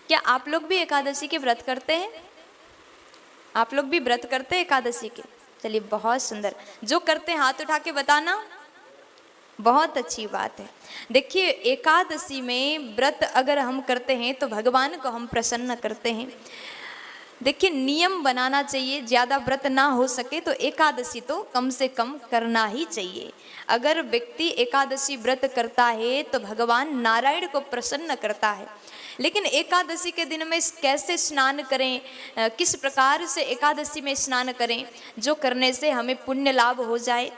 क्या आप लोग भी एकादशी के व्रत करते हैं? आप लोग भी व्रत करते हैं एकादशी के? चलिए बहुत सुंदर। जो करते हैं हाथ उठा के बताना। बहुत अच्छी बात है। देखिए एकादशी में व्रत अगर हम करते हैं तो भगवान को हम प्रसन्न करते हैं। देखिए नियम बनाना चाहिए, ज़्यादा व्रत ना हो सके तो एकादशी तो कम से कम करना ही चाहिए। अगर व्यक्ति एकादशी व्रत करता है तो भगवान नारायण को प्रसन्न करता है। लेकिन एकादशी के दिन में कैसे स्नान करें, किस प्रकार से एकादशी में स्नान करें जो करने से हमें पुण्य लाभ हो जाए।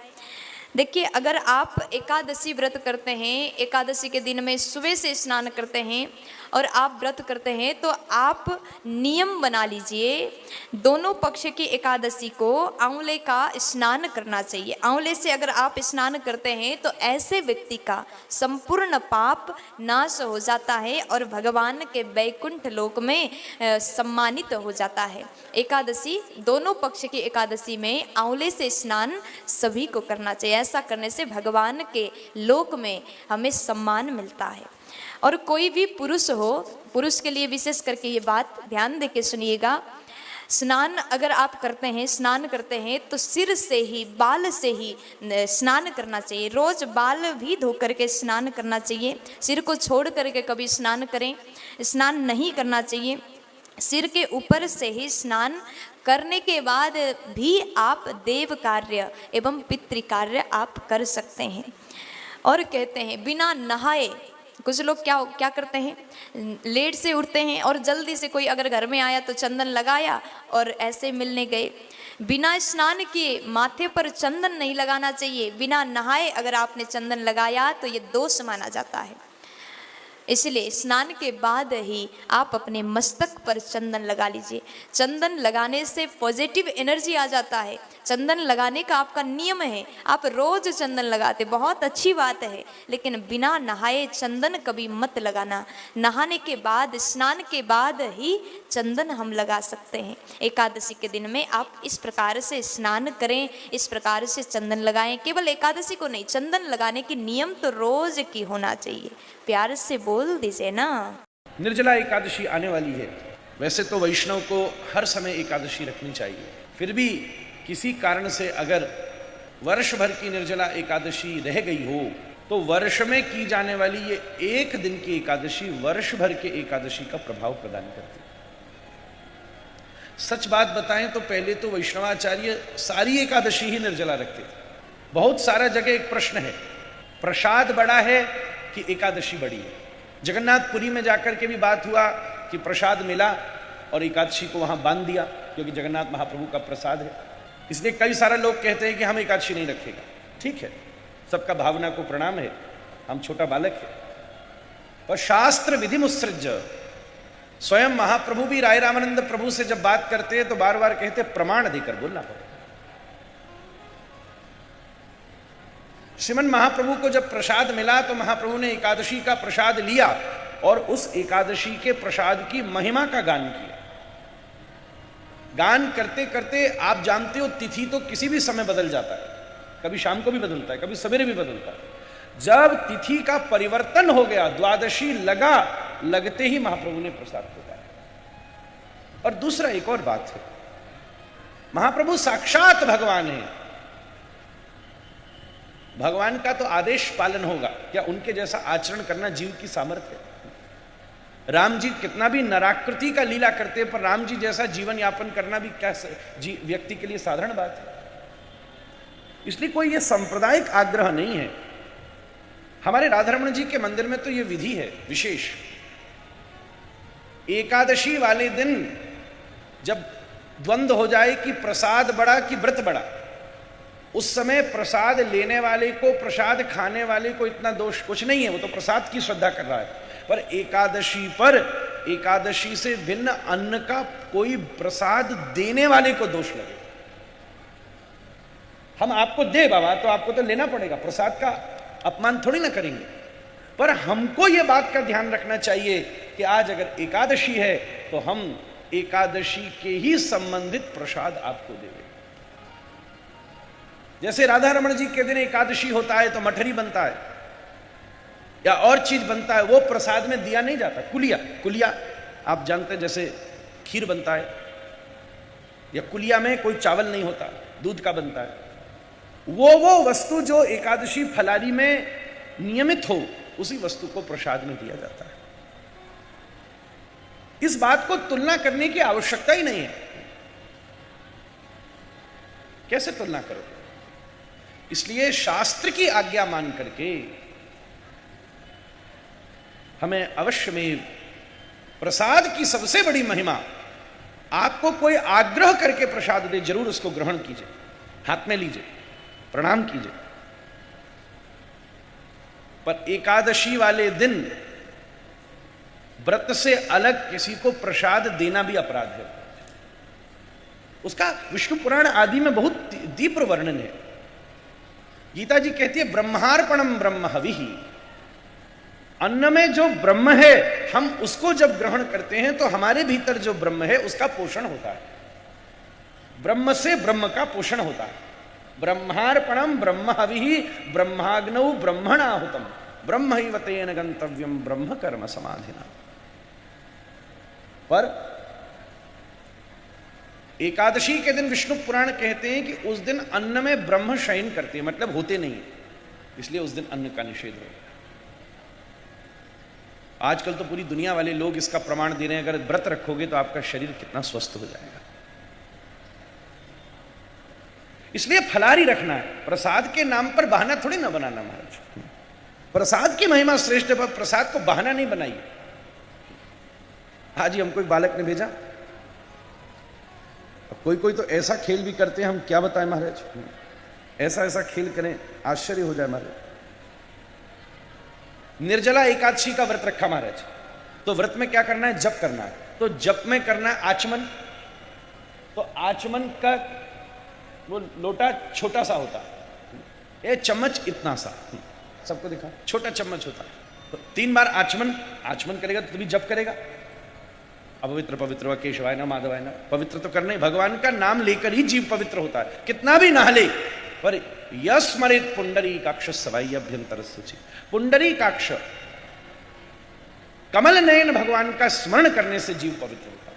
देखिए अगर आप एकादशी व्रत करते हैं, एकादशी के दिन में सुबह से स्नान करते हैं और आप व्रत करते हैं तो आप नियम बना लीजिए, दोनों पक्ष की एकादशी को आंवले का स्नान करना चाहिए। आंवले से अगर आप स्नान करते हैं तो ऐसे व्यक्ति का संपूर्ण पाप नाश हो जाता है और भगवान के वैकुंठ लोक में सम्मानित हो जाता है। एकादशी, दोनों पक्ष की एकादशी में आंवले से स्नान सभी को करना चाहिए। ऐसा करने से भगवान के लोक में हमें सम्मान मिलता है। और कोई भी पुरुष हो, पुरुष के लिए विशेष करके ये बात ध्यान देके सुनिएगा, स्नान अगर आप करते हैं, स्नान करते हैं तो सिर से ही, बाल से ही स्नान करना चाहिए। रोज बाल भी धो करके स्नान करना चाहिए। सिर को छोड़ करके कभी स्नान करें, स्नान नहीं करना चाहिए। सिर के ऊपर से ही स्नान करने के बाद भी आप देव कार्य एवं पितृ कार्य आप कर सकते हैं। और कहते हैं बिना नहाए, कुछ लोग क्या क्या करते हैं, लेट से उठते हैं और जल्दी से कोई अगर घर में आया तो चंदन लगाया और ऐसे मिलने गए। बिना स्नान किए माथे पर चंदन नहीं लगाना चाहिए। बिना नहाए अगर आपने चंदन लगाया तो ये दोष माना जाता है। इसलिए स्नान के बाद ही आप अपने मस्तक पर चंदन लगा लीजिए। चंदन लगाने से पॉजिटिव एनर्जी आ जाता है। चंदन लगाने का आपका नियम है, आप रोज चंदन लगाते, बहुत अच्छी बात है, लेकिन बिना नहाए चंदन कभी मत लगाना। नहाने के बाद, स्नान के बाद ही चंदन हम लगा सकते हैं। एकादशी के दिन में आप इस प्रकार से स्नान करें, इस प्रकार से चंदन लगाएं। केवल एकादशी को नहीं, चंदन लगाने की नियम तो रोज की होना चाहिए। प्यार से बोल दीजिए ना। निर्जला एकादशी आने वाली है। वैसे तो वैष्णव को हर समय एकादशी रखनी चाहिए, फिर भी किसी कारण से अगर वर्ष भर की निर्जला एकादशी रह गई हो तो वर्ष में की जाने वाली ये एक दिन की एकादशी वर्ष भर के एकादशी का प्रभाव प्रदान करती है। सच बात बताएं तो पहले तो वैष्णवाचार्य सारी एकादशी ही निर्जला रखते थे। बहुत सारा जगह एक प्रश्न है, प्रसाद बड़ा है कि एकादशी बड़ी है। जगन्नाथपुरी में जाकर के भी बात हुआ कि प्रसाद मिला और एकादशी को वहां बांध दिया, क्योंकि जगन्नाथ महाप्रभु का प्रसाद है। इसलिए कई सारे लोग कहते हैं कि हम एकादशी नहीं रखेगा। ठीक है, सबका भावना को प्रणाम है, हम छोटा बालक है, पर शास्त्र विधि मुत्सृज्य। स्वयं महाप्रभु भी राय रामानंद प्रभु से जब बात करते हैं तो बार बार कहते प्रमाण देकर बोलना पड़ेगा। श्रीमन महाप्रभु को जब प्रसाद मिला तो महाप्रभु ने एकादशी का प्रसाद लिया और उस एकादशी के प्रसाद की महिमा का गान किया। गान करते करते आप जानते हो तिथि तो किसी भी समय बदल जाता है, कभी शाम को भी बदलता है, कभी सवेरे भी बदलता है। जब तिथि का परिवर्तन हो गया, द्वादशी लगा, लगते ही महाप्रभु ने प्रसाद को गाया। और दूसरा एक और बात है, महाप्रभु साक्षात भगवान है, भगवान का तो आदेश पालन होगा। क्या उनके जैसा आचरण करना जीव की सामर्थ्य है? राम जी कितना भी नराकृति का लीला करते हैं, पर राम जी जैसा जीवन यापन करना भी क्या व्यक्ति के लिए साधारण बात है? इसलिए कोई ये सांप्रदायिक आग्रह नहीं है। हमारे राधारमण जी के मंदिर में तो ये विधि है विशेष। एकादशी वाले दिन जब द्वंद्व हो जाए कि प्रसाद बड़ा कि व्रत बड़ा, उस समय प्रसाद लेने वाले को, प्रसाद खाने वाले को इतना दोष कुछ नहीं है, वो तो प्रसाद की श्रद्धा कर रहा है। पर एकादशी पर, एकादशी से भिन्न अन्न का कोई प्रसाद देने वाले को दोष लगे। हम आपको दे बाबा तो आपको तो लेना पड़ेगा, प्रसाद का अपमान थोड़ी ना करेंगे। पर हमको यह बात का ध्यान रखना चाहिए कि आज अगर एकादशी है तो हम एकादशी के ही संबंधित प्रसाद आपको देंगे। जैसे राधा रमण जी के दिन एकादशी होता है तो मठरी बनता है या और चीज बनता है, वो प्रसाद में दिया नहीं जाता। कुलिया, कुलिया आप जानते हैं जैसे खीर बनता है, या कुलिया में कोई चावल नहीं होता, दूध का बनता है, वो वस्तु जो एकादशी फलारी में नियमित हो, उसी वस्तु को प्रसाद में दिया जाता है। इस बात को तुलना करने की आवश्यकता ही नहीं है। कैसे तुलना करो? इसलिए शास्त्र की आज्ञा मान करके हमें अवश्य में प्रसाद की सबसे बड़ी महिमा, आपको कोई आग्रह करके प्रसाद दे, जरूर उसको ग्रहण कीजिए, हाथ में लीजिए, प्रणाम कीजिए। पर एकादशी वाले दिन व्रत से अलग किसी को प्रसाद देना भी अपराध है। उसका विष्णु पुराण आदि में बहुत तीव्र वर्णन है। गीता जी कहती है ब्रह्मार्पणम ब्रह्म हविहि, अन्न में जो ब्रह्म है हम उसको जब ग्रहण करते हैं तो हमारे भीतर जो ब्रह्म है उसका पोषण होता है, ब्रह्म से ब्रह्म का पोषण होता है। ब्रह्मार्पणम ब्रह्म हविहि ब्रह्माग्नौ ब्रह्मणाहुतम ब्रह्मैव तेन गंतव्यम ब्रह्म कर्म समाधिना। पर एकादशी के दिन विष्णु पुराण कहते हैं कि उस दिन अन्न में ब्रह्म शयन करते हैं, मतलब होते नहीं, इसलिए उस दिन अन्न का निषेध हो। आजकल तो पूरी दुनिया वाले लोग इसका प्रमाण दे रहे हैं, अगर व्रत रखोगे तो आपका शरीर कितना स्वस्थ हो जाएगा। इसलिए फलारी रखना है, प्रसाद के नाम पर बहाना थोड़ी ना बनाना महाराज। प्रसाद की महिमा श्रेष्ठ है, पर प्रसाद को बहाना नहीं बनाइए। आज ही हमको एक बालक ने भेजा, कोई तो ऐसा खेल भी करते हैं, हम क्या बताएं महाराज, ऐसा ऐसा खेल करें आश्चर्य हो जाए महाराज। निर्जला एकादशी का व्रत रखा महाराज, तो व्रत में क्या करना है, जप करना है। तो जप में करना है आचमन, तो आचमन का वो लोटा छोटा सा होता है, ये चम्मच इतना सा, सबको दिखा, छोटा चम्मच होता है। तो 3 बार आचमन करेगा तो तभी जप करेगा। अपवित्र पवित्र व केशवाय न माधवाय न, पवित्र तो करना ही, भगवान का नाम लेकर ही जीव पवित्र होता है, कितना भी नहा ले। पर यस्मरित पुंडरीकाक्ष सवाई अभ्यंतर सूचि, पुंडरीकाक्ष कमल नयन भगवान का स्मरण करने से जीव पवित्र होता है,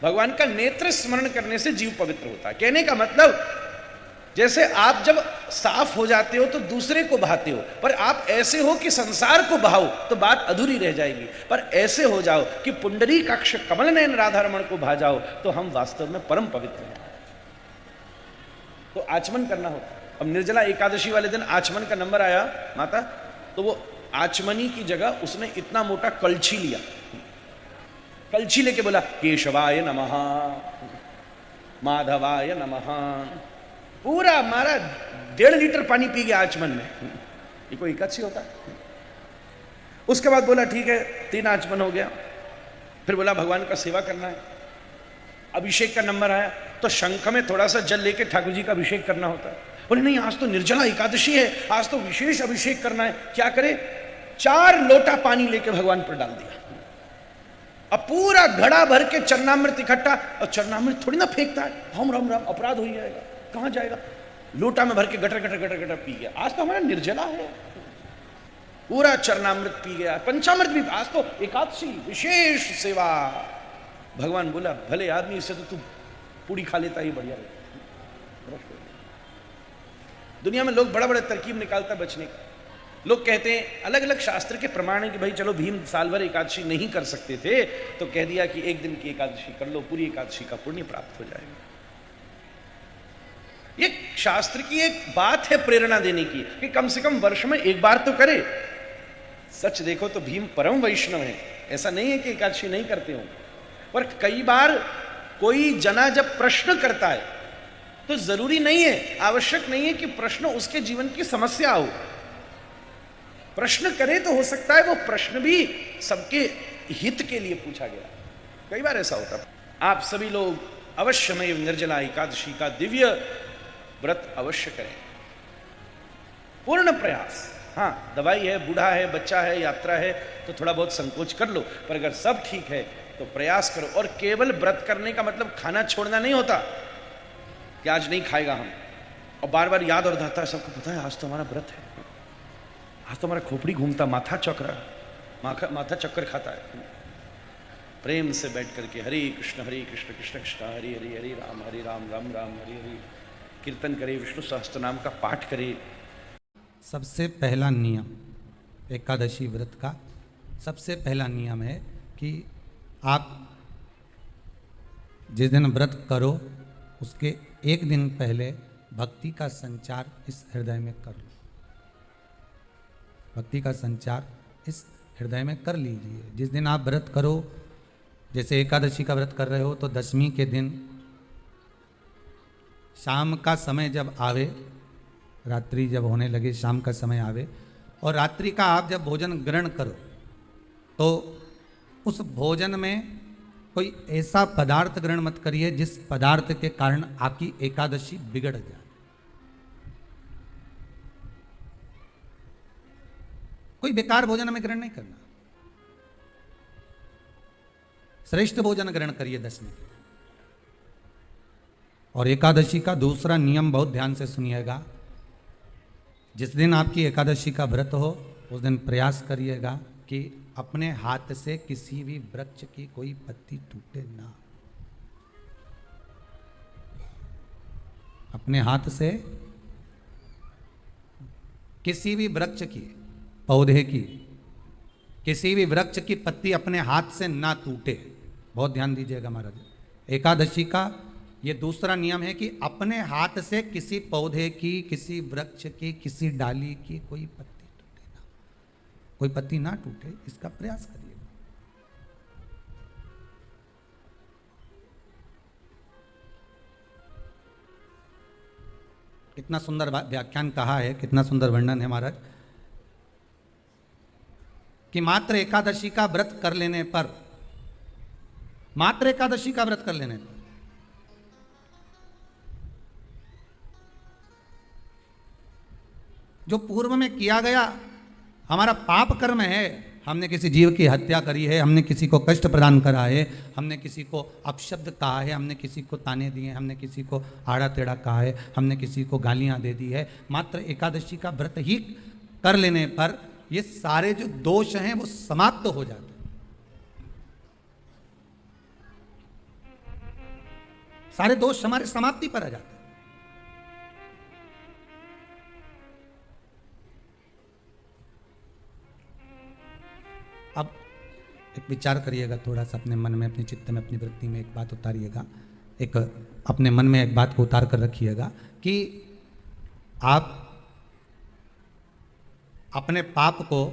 भगवान का नेत्र स्मरण करने से जीव पवित्र होता है। कहने का मतलब जैसे आप जब साफ हो जाते हो तो दूसरे को बहाते हो, पर आप ऐसे हो कि संसार को बहाओ तो बात अधूरी रह जाएगी। पर ऐसे हो जाओ कि पुंडरीकाक्ष कमल नयन राधारमण को भा जाओ तो हम वास्तव में परम पवित्र हैं। तो आचमन करना होता है। अब निर्जला एकादशी वाले दिन आचमन का नंबर आया माता, तो वो आचमनी की जगह उसने इतना मोटा कलछी लिया, कलछी लेके बोला केशवाय नमः माधवाय नमः, पूरा मारा 1.5 लीटर पानी पी गया आचमन में। ये कोई एकादशी होता है? उसके बाद बोला ठीक है 3 आचमन हो गया, फिर बोला भगवान का सेवा करना है। अभिषेक का नंबर आया तो शंख में थोड़ा सा जल लेके ठाकुर जी का अभिषेक करना होता है। बोले नहीं आज तो निर्जला एकादशी है, आज तो विशेष अभिषेक करना है। क्या करे, 4 लोटा पानी लेके भगवान पर डाल दिया। अब पूरा घड़ा भर के चरणामृत इकट्ठा, और चरणामृत थोड़ी ना फेंकता है, हम राम राम अपराध हो जाएगा, कहां जाएगा, लोटा में भर के gutter gutter gutter gutter P गया। आज तो हमारा निर्जला है, पूरा चरणामृत पी गया, पंचामृत भी। आज तो एकादशी विशेष सेवा। भगवान बोला भले आदमी, इससे तो तू पूड़ी खा लेता ही बढ़िया रहता। दुनिया में लोग बड़ा बड़ा तरकीब निकालता बचने का। लोग कहते हैं अलग अलग शास्त्र के प्रमाण है कि भाई चलो भीम साल भर एकादशी नहीं कर सकते थे तो कह दिया कि एक दिन की एकादशी कर लो, पूरी एकादशी का पुण्य प्राप्त हो जाएगा। ये शास्त्र की एक बात है प्रेरणा देने की कि कम से कम वर्ष में एक बार तो करे। सच देखो तो भीम परम वैष्णव है, ऐसा नहीं है कि एकादशी नहीं करते हो। पर कई बार कोई जना जब प्रश्न करता है तो जरूरी नहीं है, आवश्यक नहीं है कि प्रश्न उसके जीवन की समस्या हो। प्रश्न करे तो हो सकता है वो प्रश्न भी सबके हित के लिए पूछा गया। कई बार ऐसा होता है। आप सभी लोग अवश्यमेव निर्जला एकादशी का दिव्य व्रत अवश्य करें, पूर्ण प्रयास। हाँ, दवाई है, बूढ़ा है, बच्चा है, यात्रा है तो थोड़ा बहुत संकोच कर लो, पर अगर सब ठीक है तो प्रयास करो। और केवल व्रत करने का मतलब खाना छोड़ना नहीं होता कि आज नहीं खाएगा हम, और बार बार याद और आता है, सबको पता है आज तो हमारा व्रत है, आज तो हमारा खोपड़ी घूमता, माथा चक्कर खाता है। प्रेम से बैठ करके हरे कृष्ण कृष्ण कृष्ण हरे हरे, हरे राम राम राम हरे हरे कीर्तन करे, विष्णु सहस्त्र नाम का पाठ करे। सबसे पहला नियम एकादशी व्रत का सबसे पहला नियम है कि आप जिस दिन व्रत करो उसके एक दिन पहले भक्ति का संचार इस हृदय में कर लो। भक्ति का संचार इस हृदय में कर लीजिए। जिस दिन आप व्रत करो, जैसे एकादशी का व्रत कर रहे हो तो दशमी के दिन शाम का समय जब आवे, रात्रि जब होने लगे, शाम का समय आवे और रात्रि का आप जब भोजन ग्रहण करो तो उस भोजन में कोई ऐसा पदार्थ ग्रहण मत करिए जिस पदार्थ के कारण आपकी एकादशी बिगड़ जाए। कोई बेकार भोजन हमें ग्रहण नहीं करना, श्रेष्ठ भोजन ग्रहण करिए दशमी के। और एकादशी का दूसरा नियम बहुत ध्यान से सुनिएगा। जिस दिन आपकी एकादशी का व्रत हो उस दिन प्रयास करिएगा कि अपने हाथ से किसी भी वृक्ष की कोई पत्ती टूटे ना। अपने हाथ से किसी भी वृक्ष की, पौधे की, किसी भी वृक्ष की पत्ती अपने हाथ से ना टूटे। बहुत ध्यान दीजिएगा महाराज। एकादशी का ये दूसरा नियम है कि अपने हाथ से किसी पौधे की, किसी वृक्ष की, किसी डाली की कोई पत्ती टूटे ना, कोई पत्ती ना टूटे, इसका प्रयास करिएगा। कितना सुंदर व्याख्यान कहा है, कितना सुंदर वर्णन है महाराज कि मात्र एकादशी का व्रत कर लेने पर, मात्र एकादशी का व्रत कर लेने पर जो पूर्व में किया गया हमारा पाप कर्म है, हमने किसी जीव की हत्या करी है, हमने किसी को कष्ट प्रदान करा है, हमने किसी को अपशब्द कहा है, हमने किसी को ताने दिए, हमने किसी को आड़ा टेढ़ा कहा है, हमने किसी को गालियां दे दी है, मात्र एकादशी का व्रत ही कर लेने पर ये सारे जो दोष हैं वो समाप्त हो जाते हैं। सारे दोष हमारे समाप्ति पर आ जाते हैं। अब एक विचार करिएगा थोड़ा सा अपने मन में, अपने चित्त में, अपनी वृत्ति में एक बात उतारिएगा। एक अपने मन में एक बात को उतार कर रखिएगा कि आप अपने पाप को,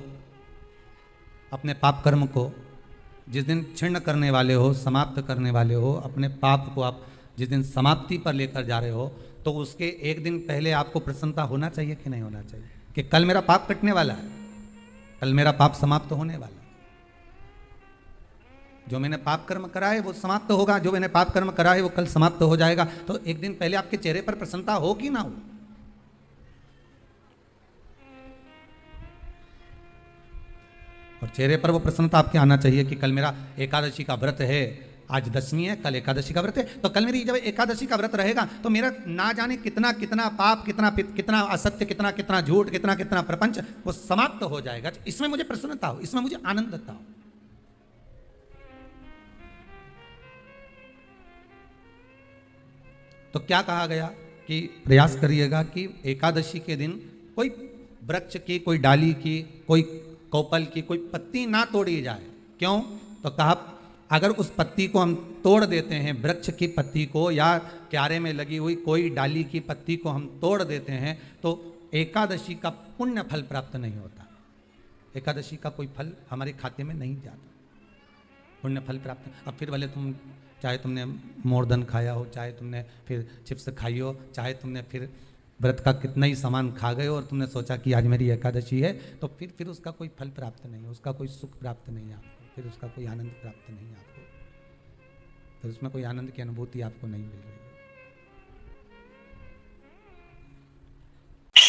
अपने पाप कर्म को जिस दिन क्षीण करने वाले हो, समाप्त करने वाले हो, अपने पाप को आप जिस दिन समाप्ति पर लेकर जा रहे हो तो उसके एक दिन पहले आपको प्रसन्नता होना चाहिए कि नहीं होना चाहिए कि कल मेरा पाप कटने वाला है, कल मेरा पाप समाप्त होने वाला है। जो मैंने पाप कर्म करा है वो समाप्त होगा, जो मैंने पाप कर्म करा है वो कल समाप्त हो जाएगा। तो एक दिन पहले आपके चेहरे पर प्रसन्नता हो कि ना हो? और चेहरे पर वो प्रसन्नता आपके आना चाहिए कि कल मेरा एकादशी का व्रत है, आज दशमी है, कल एकादशी का व्रत है, तो कल मेरी जब एकादशी का व्रत रहेगा तो मेरा ना जाने कितना कितना पाप, कितना असत्य, कितना कितना झूठ, कितना कितना प्रपंच वो समाप्त हो जाएगा। इसमें मुझे प्रसन्नता हो, इसमें मुझे आनंदता हो। तो क्या कहा गया कि प्रयास करिएगा कि एकादशी के दिन कोई वृक्ष की, कोई डाली की, कोई कोपल की कोई पत्ती ना तोड़ी जाए। क्यों? तो कहा अगर उस पत्ती को हम तोड़ देते हैं, वृक्ष की पत्ती को या क्यारे में लगी हुई कोई डाली की पत्ती को हम तोड़ देते हैं तो एकादशी का पुण्य फल प्राप्त नहीं होता। एकादशी का कोई फल हमारे खाते में नहीं जाता, पुण्य फल प्राप्त। अब फिर भले तुम, चाहे तुमने मोरधन खाया हो, चाहे तुमने फिर चिप्स खाई हो, चाहे तुमने फिर व्रत का कितना ही सामान खा गए और तुमने सोचा कि आज मेरी एकादशी है, तो फिर उसका कोई फल प्राप्त नहीं है, उसका कोई सुख प्राप्त नहीं है आपको, फिर उसका कोई आनंद प्राप्त नहीं है आपको, फिर उसमें कोई आनंद की अनुभूति आपको नहीं मिल रही है।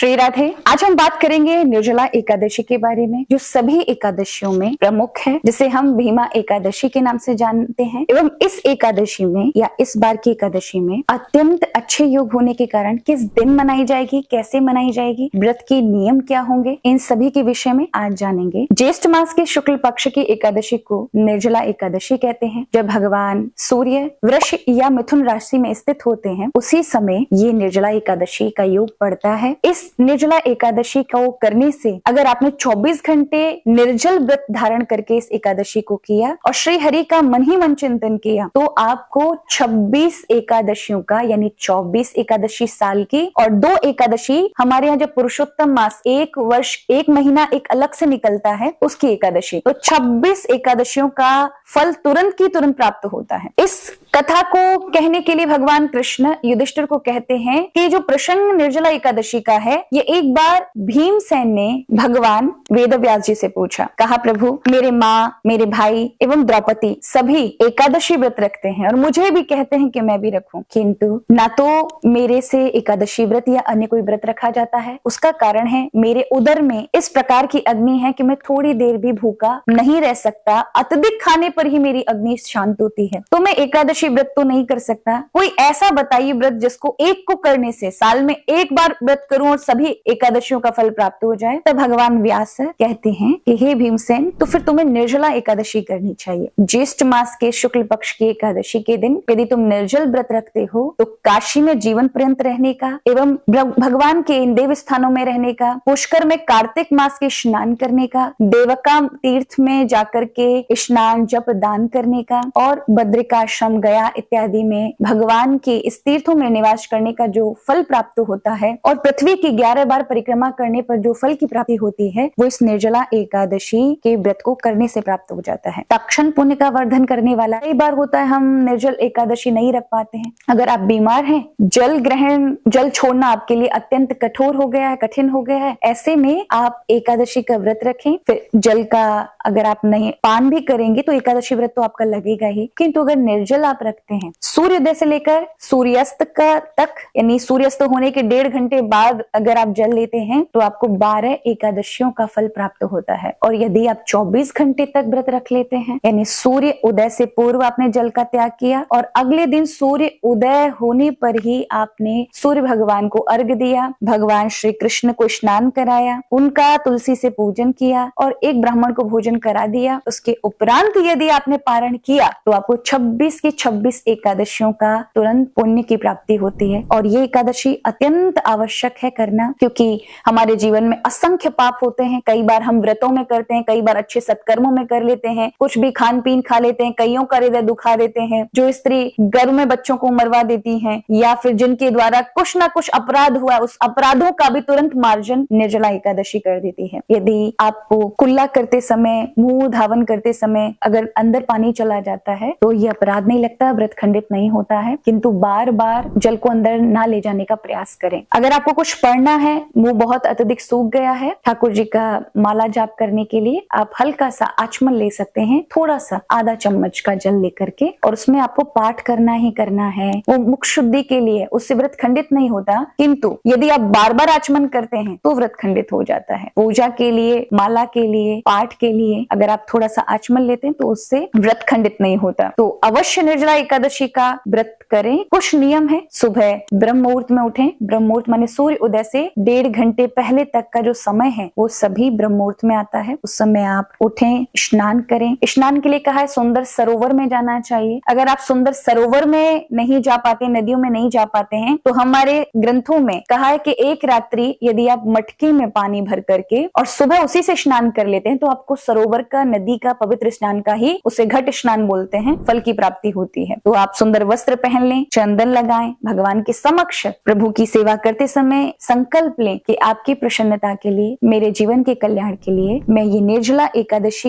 श्री राधे। आज हम बात करेंगे निर्जला एकादशी के बारे में, जो सभी एकादशियों में प्रमुख है, जिसे हम भीमा एकादशी के नाम से जानते हैं। एवं इस एकादशी में या इस बार की एकादशी में अत्यंत अच्छे योग होने के कारण किस दिन मनाई जाएगी, कैसे मनाई जाएगी, व्रत के नियम क्या होंगे, इन सभी के विषय में आज जानेंगे। ज्येष्ठ मास के शुक्ल पक्ष की एकादशी को निर्जला एकादशी कहते हैं। जब भगवान सूर्य वृष या मिथुन राशि में स्थित होते हैं, उसी समय ये निर्जला एकादशी का योग पड़ता है। इस निर्जला एकादशी को करने से अगर आपने 24 घंटे निर्जल व्रत धारण करके इस एकादशी को किया और श्री हरि का मन ही मन चिंतन किया, तो आपको 26 एकादशियों का यानी 24 एकादशी साल की और 2 एकादशी हमारे यहाँ जब पुरुषोत्तम मास 1 वर्ष 1 महीना एक अलग से निकलता है उसकी एकादशी, तो 26 एकादशियों का फल तुरंत की तुरंत प्राप्त होता है। इस कथा को कहने के लिए भगवान कृष्ण युधिष्ठिर को कहते हैं कि जो प्रसंग निर्जला एकादशी का है, ये एक बार भीमसेन ने भगवान वेदव्यास जी से पूछा। कहा, प्रभु मेरे माँ, मेरे भाई एवं द्रौपदी सभी एकादशी व्रत रखते हैं और मुझे भी कहते हैं कि मैं भी रखूं, किंतु ना तो मेरे से एकादशी व्रत या अन्य कोई व्रत रखा जाता है। उसका कारण है मेरे उदर में इस प्रकार की अग्नि है कि मैं थोड़ी देर भी भूखा नहीं रह सकता। अत्यधिक खाने पर ही मेरी अग्नि शांत होती है, तो मैं एकादशी व्रत तो नहीं कर सकता। कोई ऐसा बताइए व्रत जिसको एक को करने से साल में एक बार व्रत करूं और सभी एकादशियों का फल प्राप्त हो जाए। तब भगवान व्यास कहते हैं कि हे भीमसेन, तो फिर तुम्हें निर्जला एकादशी करनी चाहिए। ज्येष्ठ मास के शुक्ल पक्ष की एकादशी के दिन यदि तुम निर्जल व्रत रखते हो तो काशी में जीवन पर्यंत रहने का एवं भगवान के इन देव स्थानों में रहने का, पुष्कर में कार्तिक मास के स्नान करने का, देवका तीर्थ में जाकर के स्नान जप दान करने का और बद्रिकाश्रम गया इत्यादि में भगवान के इस तीर्थों में निवास करने का जो फल प्राप्त होता है और पृथ्वी की 11 बार परिक्रमा करने पर जो फल की प्राप्ति होती है, वो इस निर्जला एकादशी के व्रत को करने से प्राप्त हो जाता है। तक्षण पुण्य का वर्धन करने वाला। कई बार होता है हम निर्जल एकादशी नहीं रख पाते हैं। अगर आप बीमार हैं, जल छोड़ना आपके लिए अत्यंत कठोर हो गया है, कठिन हो गया है, ऐसे में आप एकादशी का व्रत रखें। फिर जल का अगर आप नहीं पान भी करेंगे तो एकादशी व्रत तो आपका लगेगा ही, किंतु अगर निर्जल आप रखते हैं, सूर्योदय से लेकर सूर्यास्त का तक यानी सूर्यास्त होने के 1.5 घंटे बाद अगर आप जल लेते हैं तो आपको 12 एकादशियों का फल प्राप्त होता है। और यदि आप 24 घंटे तक व्रत रख लेते हैं, यानी सूर्य उदय से पूर्व आपने जल का त्याग किया और अगले दिन सूर्य उदय होने पर ही आपने सूर्य भगवान को अर्घ्य दिया, भगवान श्री कृष्ण को स्नान कराया, उनका तुलसी से पूजन किया और एक ब्राह्मण को भोजन करा दिया, उसके उपरांत यदि आपने पारण किया तो आपको 26 की 26 एकादशियों का तुरंत पुण्य की प्राप्ति होती है। और ये एकादशी अत्यंत आवश्यक है करना, क्योंकि हमारे जीवन में असंख्य पाप होते हैं। कई बार हम व्रतों में करते हैं, कई बार अच्छे सत्कर्मों में कर लेते हैं, कुछ भी खान पीन खा लेते हैं, कईयों का हृदय दुखा देते हैं, जो स्त्री गर्भ में बच्चों को मरवा देती हैं, या फिर जिनके द्वारा कुछ ना कुछ अपराध हुआ, उस अपराधों का भी तुरंत मार्जन निर्जला एकादशी कर देती है। यदि आपको कुल्ला करते समय, मुंह धावन करते समय अगर अंदर पानी चला जाता है तो ये अपराध नहीं लगता, व्रत खंडित नहीं होता है, किंतु बार बार जल को अंदर ना ले जाने का प्रयास करें। अगर आपको कुछ पढ़ना है, मुंह बहुत अत्यधिक सूख गया है, ठाकुर जी का माला जाप करने के लिए आप हल्का सा आचमन ले सकते हैं, थोड़ा सा आधा चम्मच का जल लेकर के, और उसमें आपको पाठ करना ही करना है। वो मुख शुद्धि के लिए, उससे व्रत खंडित नहीं होता, किंतु यदि आप बार बार आचमन करते हैं तो व्रत खंडित हो जाता है। पूजा के लिए, माला के लिए, पाठ के लिए अगर आप थोड़ा सा आचमन लेते हैं तो उससे व्रत खंडित नहीं होता। तो अवश्य निर्जला एकादशी का व्रत करें। कुछ नियम है। सुबह ब्रह्म मुहूर्त में उठें। ब्रह्म मुहूर्त माने सूर्य उदय से 1.5 घंटे पहले तक का जो समय है वो सभी ब्रह्म मुहूर्त में आता है। उस समय आप उठें, स्नान करें। स्नान के लिए कहा है सुंदर सरोवर में जाना चाहिए। अगर आप सुंदर सरोवर में नहीं जा पाते, नदियों में नहीं जा पाते हैं, तो हमारे ग्रंथों में कहा है कि एक रात्रि यदि आप मटके में पानी भर करके और सुबह उसी से स्नान कर लेते हैं तो आपको सरोवर का, नदी का, पवित्र स्नान का ही, उसे घट स्नान बोलते हैं, फल की प्राप्ति होती है। तो आप सुंदर वस्त्र पहन लें, चंदन लगाएं, भगवान के समक्ष प्रभु की सेवा करते समय संकल्प लें कि आपकी प्रसन्नता के लिए, मेरे जीवन के कल्याण के लिए मैं ये निर्जला एकादशी